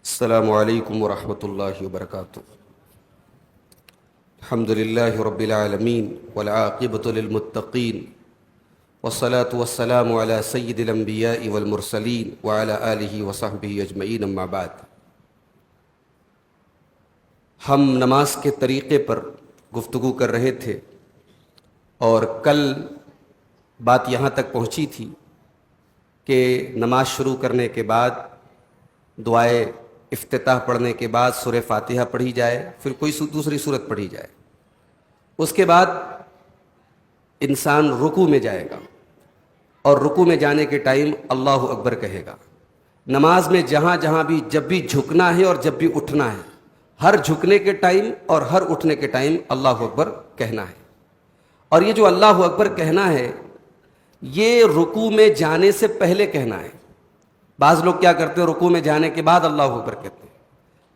السلام علیکم ورحمۃ اللہ وبرکاتہ۔ الحمد للہ رب العالمین والعاقبۃ للمتقین والصلاة والسلام علی سید الانبیاء والمرسلین وعلی آلہ وصحبہ اجمعین، اما بعد۔ ہم نماز کے طریقے پر گفتگو کر رہے تھے اور کل بات یہاں تک پہنچی تھی کہ نماز شروع کرنے کے بعد دعائے افتتاح پڑھنے کے بعد سورہ فاتحہ پڑھی جائے، پھر کوئی دوسری سورت پڑھی جائے، اس کے بعد انسان رکوع میں جائے گا اور رکوع میں جانے کے ٹائم اللہ اکبر کہے گا۔ نماز میں جہاں جہاں بھی جب بھی جھکنا ہے اور جب بھی اٹھنا ہے، ہر جھکنے کے ٹائم اور ہر اٹھنے کے ٹائم اللہ اکبر کہنا ہے۔ اور یہ جو اللہ اکبر کہنا ہے یہ رکوع میں جانے سے پہلے کہنا ہے۔ بعض لوگ کیا کرتے ہیں، رکوع میں جانے کے بعد اللہ اکبر کہتے ہیں۔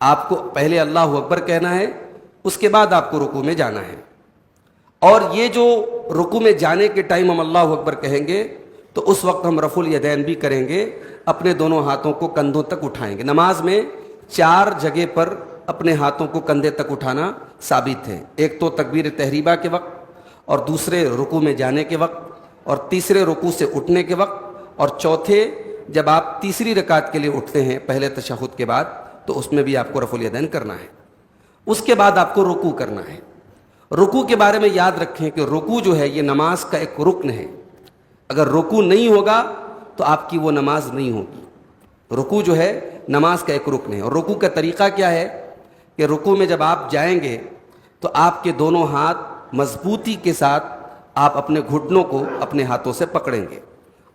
آپ کو پہلے اللہ اکبر کہنا ہے، اس کے بعد آپ کو رکوع میں جانا ہے۔ اور یہ جو رکوع میں جانے کے ٹائم ہم اللہ اکبر کہیں گے تو اس وقت ہم رفع الیدین بھی کریں گے، اپنے دونوں ہاتھوں کو کندھوں تک اٹھائیں گے۔ نماز میں 4 جگہ پر اپنے ہاتھوں کو کندھے تک اٹھانا ثابت ہے، ایک تو تکبیر تحریمہ کے وقت، اور دوسرے رکوع میں جانے کے وقت، اور تیسرے رکوع سے اٹھنے کے وقت، اور چوتھے جب آپ تیسری رکعت کے لیے اٹھتے ہیں پہلے تشہد کے بعد تو اس میں بھی آپ کو رفع الیدین کرنا ہے۔ اس کے بعد آپ کو رکوع کرنا ہے۔ رکوع کے بارے میں یاد رکھیں کہ رکوع جو ہے یہ نماز کا ایک رکن ہے۔ اگر رکوع نہیں ہوگا تو آپ کی وہ نماز نہیں ہوگی۔ رکوع جو ہے نماز کا ایک رکن ہے۔ اور رکوع کا طریقہ کیا ہے کہ رکوع میں جب آپ جائیں گے تو آپ کے دونوں ہاتھ مضبوطی کے ساتھ آپ اپنے گھٹنوں کو اپنے ہاتھوں سے پکڑیں گے،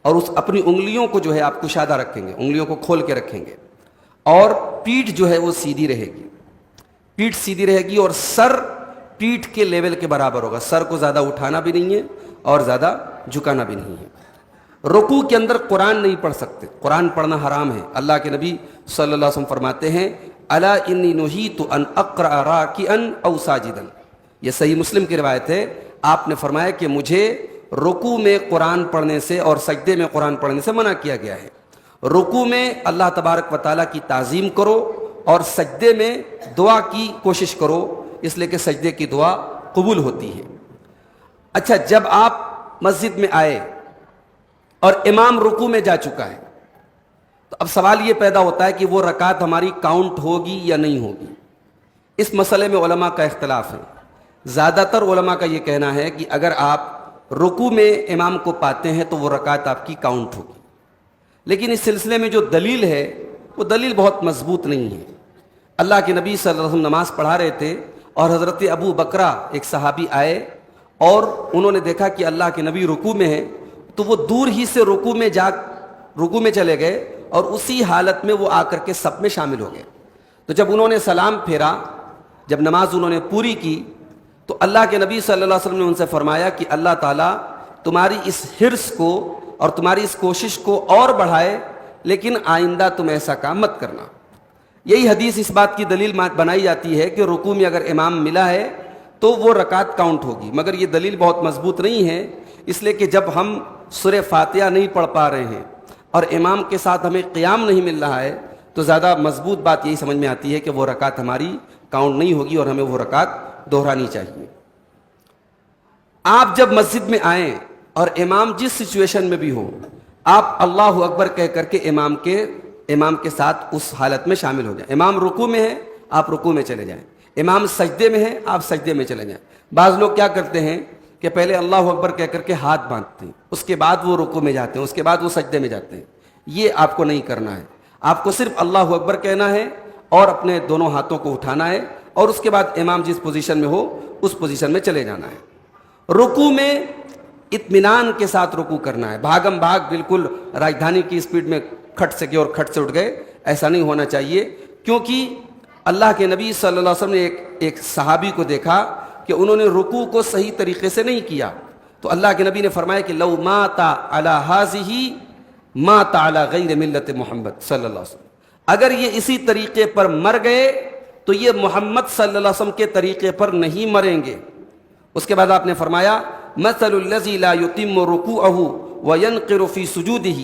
اور اس اپنی انگلیوں کو جو ہے آپ کشادہ رکھیں گے، انگلیوں کو کھول کے رکھیں گے، اور پیٹھ جو ہے وہ سیدھی رہے گی، پیٹھ سیدھی رہے گی، اور سر پیٹھ کے لیول کے برابر ہوگا۔ سر کو زیادہ اٹھانا بھی نہیں ہے اور زیادہ جھکانا بھی نہیں ہے۔ رکوع کے اندر قرآن نہیں پڑھ سکتے، قرآن پڑھنا حرام ہے۔ اللہ کے نبی صلی اللہ علیہ وسلم فرماتے ہیں الا انی نہیت ان اقرأ راکعا او ساجدا، یہ صحیح مسلم کی روایت ہے۔ آپ نے فرمایا کہ مجھے رکوع میں قرآن پڑھنے سے اور سجدے میں قرآن پڑھنے سے منع کیا گیا ہے۔ رکوع میں اللہ تبارک و تعالیٰ کی تعظیم کرو اور سجدے میں دعا کی کوشش کرو، اس لیے کہ سجدے کی دعا قبول ہوتی ہے۔ اچھا، جب آپ مسجد میں آئے اور امام رکوع میں جا چکا ہے تو اب سوال یہ پیدا ہوتا ہے کہ وہ رکعت ہماری کاؤنٹ ہوگی یا نہیں ہوگی۔ اس مسئلے میں علماء کا اختلاف ہے۔ زیادہ تر علماء کا یہ کہنا ہے کہ اگر آپ رکوع میں امام کو پاتے ہیں تو وہ رکعت آپ کی کاؤنٹ ہوگی، لیکن اس سلسلے میں جو دلیل ہے وہ دلیل بہت مضبوط نہیں ہے۔ اللہ کے نبی صلی اللہ علیہ وسلم نماز پڑھا رہے تھے اور حضرت ابو بکرہ ایک صحابی آئے اور انہوں نے دیکھا کہ اللہ کے نبی رکوع میں ہیں، تو وہ دور ہی سے رکوع میں چلے گئے اور اسی حالت میں وہ آ کر کے صف میں شامل ہو گئے۔ تو جب انہوں نے سلام پھیرا، جب نماز انہوں نے پوری کی، تو اللہ کے نبی صلی اللہ علیہ وسلم نے ان سے فرمایا کہ اللہ تعالیٰ تمہاری اس حرص کو اور تمہاری اس کوشش کو اور بڑھائے، لیکن آئندہ تم ایسا کام مت کرنا۔ یہی حدیث اس بات کی دلیل بنائی جاتی ہے کہ رکوع میں اگر امام ملا ہے تو وہ رکعت کاؤنٹ ہوگی، مگر یہ دلیل بہت مضبوط نہیں ہے، اس لیے کہ جب ہم سورہ فاتحہ نہیں پڑھ پا رہے ہیں اور امام کے ساتھ ہمیں قیام نہیں مل رہا ہے تو زیادہ مضبوط بات یہی سمجھ میں آتی ہے کہ وہ رکعت ہماری کاؤنٹ نہیں ہوگی اور ہمیں وہ رکعت دہرانی چاہیے۔ آپ جب مسجد میں آئیں اور امام جس سچویشن میں بھی ہو، آپ اللہ اکبر کہہ کر کے امام کے ساتھ اس حالت میں شامل ہو جائیں۔ امام رکوع میں ہے، آپ رکوع میں چلے جائیں۔ امام سجدے میں ہے، آپ سجدے میں چلے جائیں۔ بعض لوگ کیا کرتے ہیں کہ پہلے اللہ اکبر کہہ کر کے ہاتھ باندھتے ہیں، اس کے بعد وہ رکوع میں جاتے ہیں، اس کے بعد وہ سجدے میں جاتے ہیں۔ یہ آپ کو نہیں کرنا ہے۔ آپ کو صرف اللہ اکبر کہنا ہے اور اپنے دونوں ہاتھوں کو اٹھانا ہے، اور اس کے بعد امام جس پوزیشن میں ہو اس پوزیشن میں چلے جانا ہے۔ رکوع میں اطمینان کے ساتھ رکوع کرنا ہے، بھاگم بھاگ بالکل راجدھانی کی اسپیڈ میں کھٹ سے گئے اور کھٹ سے اٹھ گئے، ایسا نہیں ہونا چاہیے، کیونکہ اللہ کے نبی صلی اللہ علیہ وسلم نے ایک صحابی کو دیکھا کہ انہوں نے رکوع کو صحیح طریقے سے نہیں کیا، تو اللہ کے نبی نے فرمایا کہ لو مات علی ھذہ مات علی غیر ملت محمد صلی اللہ علیہ وسلم، اگر یہ اسی طریقے پر مر گئے تو یہ محمد صلی اللہ علیہ وسلم کے طریقے پر نہیں مریں گے۔ اس کے بعد آپ نے فرمایا مثل الذی لا یتم رکوعہ وینقر فی سجودہ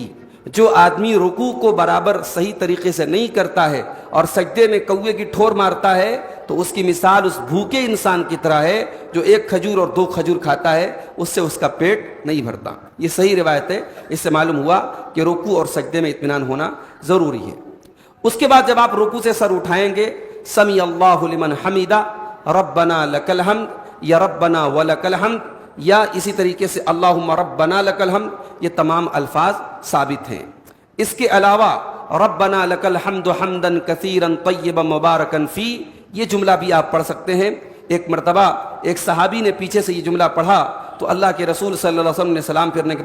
جو آدمی رکوع کو برابر صحیح طریقے سے نہیں کرتا ہے اور سجدے میں کوے کی ٹھور مارتا ہے تو اس کی مثال اس بھوکے انسان کی طرح ہے جو 1 کھجور اور 2 کھجور کھاتا ہے، اس سے اس کا پیٹ نہیں بھرتا۔ یہ صحیح روایت ہے، اس سے معلوم ہوا کہ رکوع اور سجدے میں اطمینان ہونا ضروری ہے۔ اس کے بعد جب آپ رکوع سے سر اٹھائیں گے، سمیع اللہ لمن حمیدہ، ربنا لک الحمد یا ربنا ولک الحمد، یا اسی طریقے سے اللہم ربنا لک الحمد، یہ تمام الفاظ ثابت ہیں۔ اس کے علاوہ ربنا لک الحمد حمدا کثیرا طیبا مبارکا فی، یہ جملہ بھی آپ پڑھ سکتے ہیں۔ ایک مرتبہ ایک صحابی نے پیچھے سے یہ جملہ پڑھا تو اللہ کے رسول صلی اللہ علیہ وسلم نے سلام پھیرنے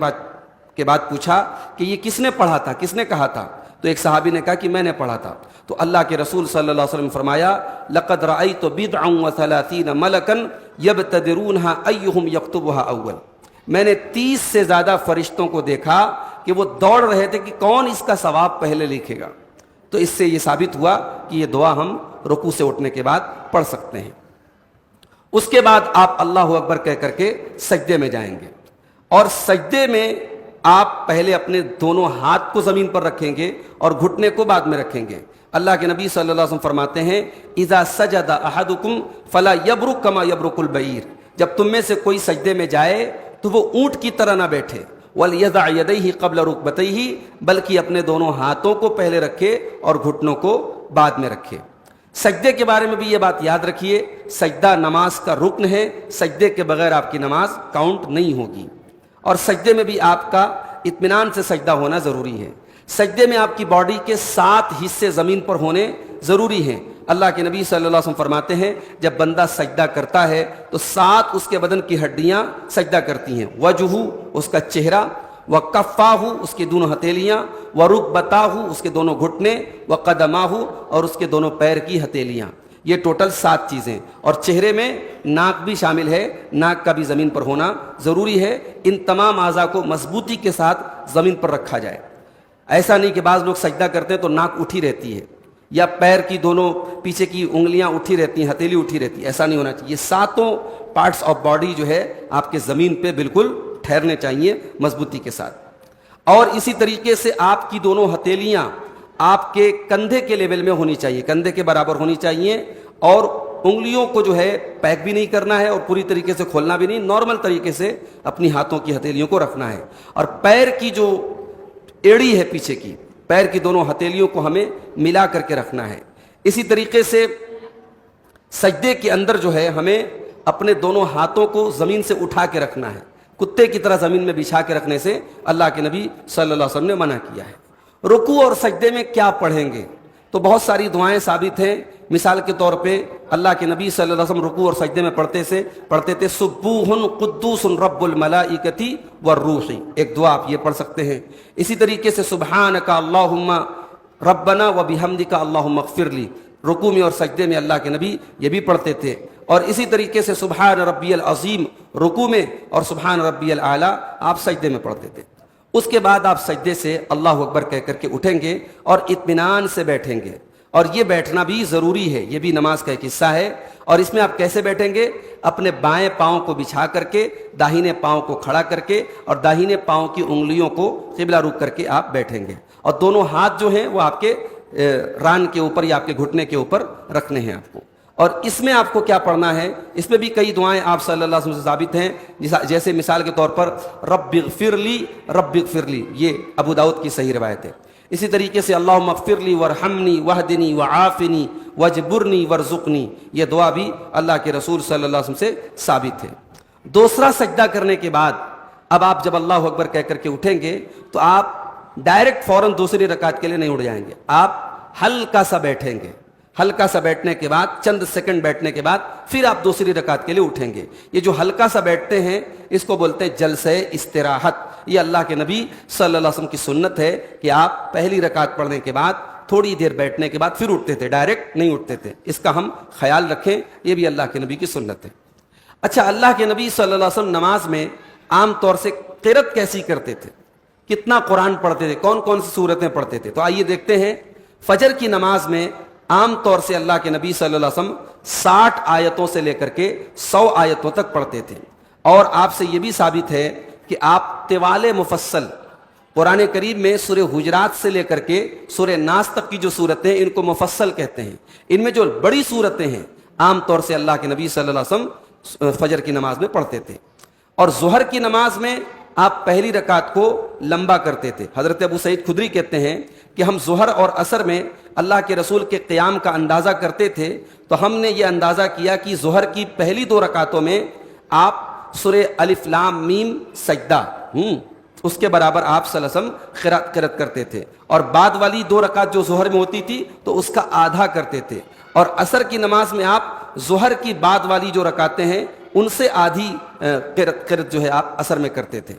کے بعد پوچھا کہ یہ کس نے پڑھا تھا، کس نے کہا تھا؟ تو ایک صحابی نے کہا کہ میں نے پڑھا تھا۔ تو اللہ کے رسول صلی اللہ علیہ وسلم نے فرمایا لقد رأیت بضعا وثلاثین ملکا یبتدرونہا ایہم یکتبہا اول، میں نے 30 سے زیادہ فرشتوں کو دیکھا کہ وہ دوڑ رہے تھے کہ کون اس کا ثواب پہلے لکھے گا۔ تو اس سے یہ ثابت ہوا کہ یہ دعا ہم رکوع سے اٹھنے کے بعد پڑھ سکتے ہیں۔ اس کے بعد آپ اللہ اکبر کہہ کر کے سجدے میں جائیں گے، اور سجدے میں آپ پہلے اپنے دونوں ہاتھ کو زمین پر رکھیں گے اور گھٹنے کو بعد میں رکھیں گے۔ اللہ کے نبی صلی اللہ علیہ وسلم فرماتے ہیں اذا سجد احدکم فلا یبرک کما یبرک البعیر، جب تم میں سے کوئی سجدے میں جائے تو وہ اونٹ کی طرح نہ بیٹھے، وَلْيَضَعْ يَدَيْهِ قَبْلَ رُكْبَتَيْهِ، بلکہ اپنے دونوں ہاتھوں کو پہلے رکھے اور گھٹنوں کو بعد میں رکھے۔ سجدے کے بارے میں بھی یہ بات یاد رکھیے، سجدہ نماز کا رکن ہے، سجدے کے بغیر آپ کی نماز کاؤنٹ نہیں ہوگی، اور سجدے میں بھی آپ کا اطمینان سے سجدہ ہونا ضروری ہے۔ سجدے میں آپ کی باڈی کے 7 حصے زمین پر ہونے ضروری ہیں۔ اللہ کے نبی صلی اللہ علیہ وسلم فرماتے ہیں جب بندہ سجدہ کرتا ہے تو 7 اس کے بدن کی ہڈیاں سجدہ کرتی ہیں، وجہو اس کا چہرہ، وکفاہ اس کی دونوں ہتھیلیاں، ورکبتاہ اس کے دونوں گھٹنے، وقدماہ اور اس کے دونوں پیر کی ہتھیلیاں، یہ ٹوٹل 7 چیزیں۔ اور چہرے میں ناک بھی شامل ہے، ناک کا بھی زمین پر ہونا ضروری ہے۔ ان تمام اعضاء کو مضبوطی کے ساتھ زمین پر رکھا جائے۔ ایسا نہیں کہ بعض لوگ سجدہ کرتے ہیں تو ناک اٹھی رہتی ہے یا پیر کی دونوں پیچھے کی انگلیاں اٹھی رہتی ہیں، ہتھیلی اٹھی رہتی ہے، ایسا نہیں ہونا چاہیے۔ یہ 7 پارٹس آف باڈی جو ہے آپ کے زمین پہ بالکل ٹھہرنے چاہیے مضبوطی کے ساتھ۔ اور اسی طریقے سے آپ کی دونوں ہتھیلیاں آپ کے کندھے کے لیول میں ہونی چاہیے، کندھے کے برابر ہونی چاہیے، اور انگلیوں کو جو ہے پیک بھی نہیں کرنا ہے اور پوری طریقے سے کھولنا بھی نہیں، نارمل طریقے سے اپنی ہاتھوں کی ہتھیلیوں کو رکھنا ہے۔ اور پیر کی جو ایڑی ہے پیچھے کی، پیر کی دونوں ہتھیلیوں کو ہمیں ملا کر کے رکھنا ہے۔ اسی طریقے سے سجدے کے اندر جو ہے ہمیں اپنے دونوں ہاتھوں کو زمین سے اٹھا کے رکھنا ہے، کتے کی طرح زمین میں بچھا کے رکھنے سے اللہ کے نبی صلی اللہ علیہ وسلم نے منع کیا ہے۔ رکوع اور سجدے میں کیا پڑھیں گے؟ تو بہت ساری دعائیں ثابت ہیں۔ مثال کے طور پہ اللہ کے نبی صلی اللہ علیہ وسلم رکوع اور سجدے میں پڑھتے تھے سبوح قدوس رب الملائکۃ والروح، ایک دعا آپ یہ پڑھ سکتے ہیں۔ اسی طریقے سے سبحانک اللہم ربنا وبحمدک اللہم اغفر لی، رکوع میں اور سجدے میں اللہ کے نبی یہ بھی پڑھتے تھے۔ اور اسی طریقے سے سبحان ربی العظیم رکوع میں اور سبحان ربی الاعلیٰ آپ سجدے میں پڑھتے تھے۔ اس کے بعد آپ سجدے سے اللہ اکبر کہہ کر کے اٹھیں گے اور اطمینان سے بیٹھیں گے، اور یہ بیٹھنا بھی ضروری ہے، یہ بھی نماز کا ایک حصہ ہے۔ اور اس میں آپ کیسے بیٹھیں گے؟ اپنے بائیں پاؤں کو بچھا کر کے، داہنے پاؤں کو کھڑا کر کے، اور داہنے پاؤں کی انگلیوں کو قبلہ رخ کر کے آپ بیٹھیں گے، اور دونوں ہاتھ جو ہیں وہ آپ کے ران کے اوپر یا آپ کے گھٹنے کے اوپر رکھنے ہیں آپ کو۔ اور اس میں آپ کو کیا پڑھنا ہے؟ اس میں بھی کئی دعائیں آپ صلی اللہ علیہ وسلم سے ثابت ہیں، جیسے مثال کے طور پر رب اغفر لی، رب اغفر لی، یہ ابو داؤد کی صحیح روایت ہے۔ اسی طریقے سے اللہم اغفر لی ورحمنی وہدنی وعافنی وجبرنی ورزقنی، یہ دعا بھی اللہ کے رسول صلی اللہ علیہ وسلم سے ثابت ہے۔ دوسرا سجدہ کرنے کے بعد اب آپ جب اللہ اکبر کہہ کر کے اٹھیں گے تو آپ ڈائریکٹ فوراً دوسری رکعت کے لیے نہیں اٹھ جائیں گے، آپ ہلکا سا بیٹھیں گے، ہلکا سا بیٹھنے کے بعد چند سیکنڈ بیٹھنے کے بعد پھر آپ دوسری رکعت کے لیے اٹھیں گے۔ یہ جو ہلکا سا بیٹھتے ہیں اس کو بولتے ہیں جلسہ استراحت۔ یہ اللہ کے نبی صلی اللہ علیہ وسلم کی سنت ہے کہ آپ پہلی رکعت پڑھنے کے بعد تھوڑی دیر بیٹھنے کے بعد پھر اٹھتے تھے، ڈائریکٹ نہیں اٹھتے تھے، اس کا ہم خیال رکھیں، یہ بھی اللہ کے نبی کی سنت ہے۔ اچھا، اللہ کے نبی صلی اللہ علیہ وسلم نماز میں عام طور سے قرأت کیسی کرتے تھے؟ کتنا قرآن پڑھتے تھے؟ کون کون سی صورتیں پڑھتے تھے؟ تو آئیے دیکھتے ہیں۔ فجر کی نماز میں عام طور سے اللہ کے نبی صلی اللہ علیہ وسلم 60 آیتوں سے لے کر کے 100 آیتوں تک پڑھتے تھے، اور آپ سے یہ بھی ثابت ہے کہ آپ طوال مفصل قرآن کریم میں سورہ حجرات سے لے کر کے سورہ ناس تک کی جو صورتیں ان کو مفصل کہتے ہیں. ان میں جو بڑی صورتیں ہیں عام طور سے اللہ کے نبی صلی اللہ علیہ وسلم فجر کی نماز میں پڑھتے تھے. اور ظہر کی نماز میں آپ پہلی رکعت کو لمبا کرتے تھے. حضرت ابو سعید خدری کہتے ہیں کہ ہم ظہر اور عصر میں اللہ کے رسول کے قیام کا اندازہ کرتے تھے تو ہم نے یہ اندازہ کیا کہ ظہر کی پہلی 2 رکعتوں میں آپ سورہ الف لام میم سجدہ اس کے برابر آپ صلی اللہ علیہ وسلم قرات کرتے تھے، اور بعد والی 2 رکعت جو ظہر میں ہوتی تھی تو اس کا آدھا کرتے تھے. اور عصر کی نماز میں آپ ظہر کی بعد والی جو رکعتیں ہیں ان سے آدھی قرات جو ہے آپ عصر میں کرتے تھے.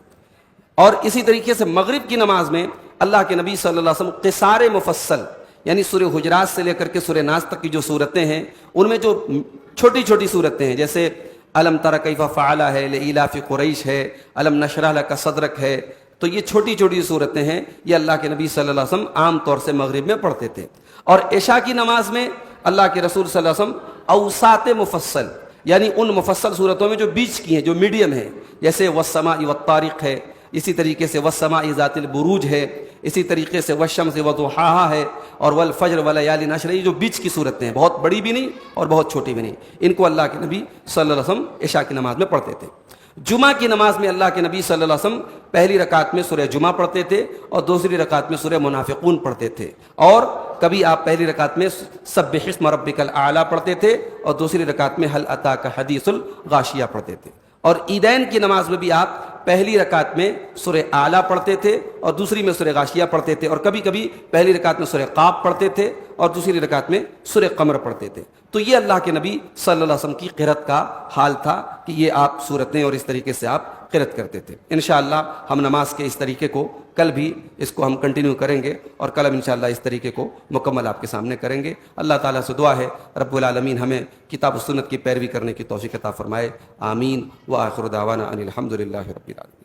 اور اسی طریقے سے مغرب کی نماز میں اللہ کے نبی صلی اللہ علیہ وسلم قصار مفصل یعنی سورہ حجرات سے لے کر کے سورہ ناس تک کی جو صورتیں ہیں ان میں جو چھوٹی چھوٹی صورتیں ہیں جیسے الم تر کیف فعل ہے، لإلاف قریش ہے، الم نشرح لک صدرک ہے، تو یہ چھوٹی چھوٹی صورتیں ہیں یہ اللہ کے نبی صلی اللہ علیہ وسلم عام طور سے مغرب میں پڑھتے تھے. اور عشاء کی نماز میں اللہ کے رسول صلی اللہ علیہ وسلم اوساط مفصل یعنی ان مفصل صورتوں میں جو بیچ کی ہیں جو میڈیم ہیں جیسے والسماء والطارق ہے، اسی طریقے سے والسماء ذات البروج ہے، اسی طریقے سے والشمس وضحاها ہے، اور والفجر وليال عشر، یہ جو بیچ کی صورتیں ہیں بہت بڑی بھی نہیں اور بہت چھوٹی بھی نہیں، ان کو اللہ کے نبی صلی اللہ علیہ وسلم عشاء کی نماز میں پڑھتے تھے. جمعہ کی نماز میں اللہ کے نبی صلی اللہ علیہ وسلم پہلی رکعت میں سورہ جمعہ پڑھتے تھے اور دوسری رکعت میں سورہ منافقون پڑھتے تھے، اور کبھی آپ پہلی رکعت میں سبح اسم ربک الاعلی پڑھتے تھے اور دوسری رکعت میں هل اتاک حدیث الغاشیہ پڑھتے تھے. اور عیدین کی نماز میں بھی آپ پہلی رکعت میں سورہ اعلیٰ پڑھتے تھے اور دوسری میں سورہ غاشیہ پڑھتے تھے، اور کبھی کبھی پہلی رکعت میں سورہ قاف پڑھتے تھے اور دوسری رکعت میں سورہ قمر پڑھتے تھے. تو یہ اللہ کے نبی صلی اللہ علیہ وسلم کی قرات کا حال تھا کہ یہ آپ صورتیں اور اس طریقے سے آپ قرات کرتے تھے. انشاءاللہ ہم نماز کے اس طریقے کو کل بھی اس کو ہم کنٹینیو کریں گے اور کل ہم انشاءاللہ اس طریقے کو مکمل آپ کے سامنے کریں گے. اللہ تعالیٰ سے دعا ہے رب العالمین ہمیں کتاب و سنت کی پیروی کرنے کی توفیق عطا فرمائے. آمین. وآخر دعوانا ان الحمد للہ رب العالمین.